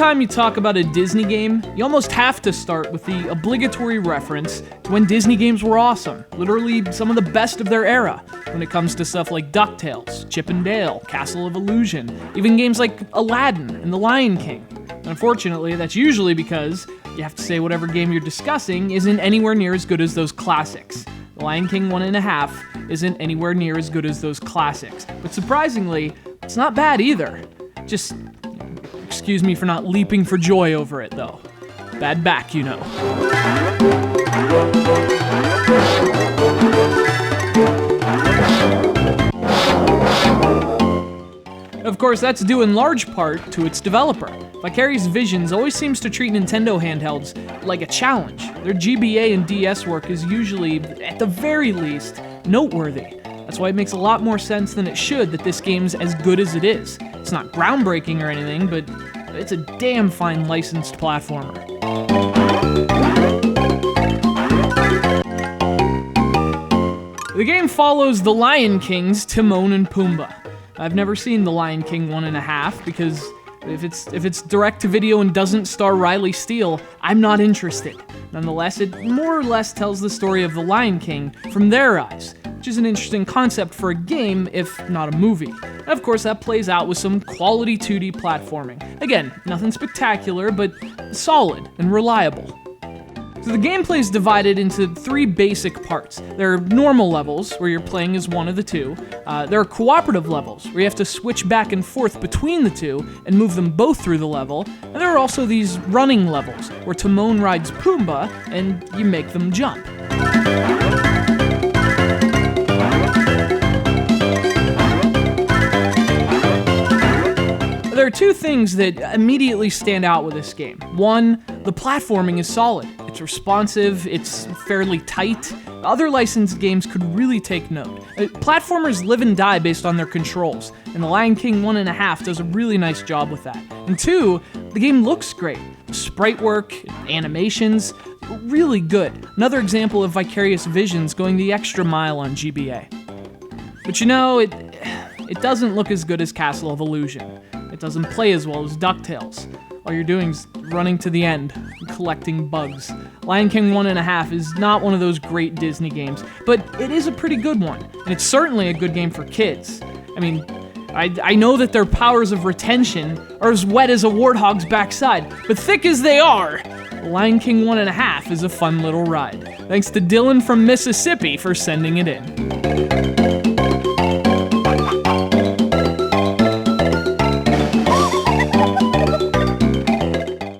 Anytime you talk about a Disney game, you almost have to start with the obligatory reference to when Disney games were awesome, literally some of the best of their era, when it comes to stuff like DuckTales, Chip and Dale, Castle of Illusion, even games like Aladdin and The Lion King. Unfortunately, that's usually because you have to say whatever game you're discussing isn't anywhere near as good as those classics. The Lion King 1.5 isn't anywhere near as good as those classics, but surprisingly, it's not bad either. Just excuse me for not leaping for joy over it, though. Bad back, you know. Of course, that's due in large part to its developer. Vicarious Visions always seems to treat Nintendo handhelds like a challenge. Their GBA and DS work is usually, at the very least, noteworthy. That's why it makes a lot more sense than it should that this game's as good as it is. It's not groundbreaking or anything, but it's a damn fine licensed platformer. The game follows The Lion King's Timon and Pumbaa. I've never seen The Lion King 1.5 because if it's direct to video and doesn't star Riley Steele, I'm not interested. Nonetheless, it more or less tells the story of The Lion King from their eyes, which is an interesting concept for a game, if not a movie. And of course, that plays out with some quality 2D platforming. Again, nothing spectacular, but solid and reliable. So the gameplay is divided into 3 basic parts. There are normal levels, where you're playing as one of the two. There are cooperative levels, where you have to switch back and forth between the two and move them both through the level. And there are also these running levels, where Timon rides Pumbaa and you make them jump. There are 2 things that immediately stand out with this game. 1, the platforming is solid. It's responsive, it's fairly tight. Other licensed games could really take note. Platformers live and die based on their controls, and The Lion King 1.5 does a really nice job with that. And 2, the game looks great. Sprite work, animations, really good. Another example of Vicarious Visions going the extra mile on GBA. But you know, it doesn't look as good as Castle of Illusion. It doesn't play as well as DuckTales. All you're doing is running to the end and collecting bugs. Lion King 1.5 is not one of those great Disney games, but it is a pretty good one, and it's certainly a good game for kids. I mean, I know that their powers of retention are as wet as a warthog's backside, but thick as they are, Lion King 1.5 is a fun little ride. Thanks to Dylan from Mississippi for sending it in.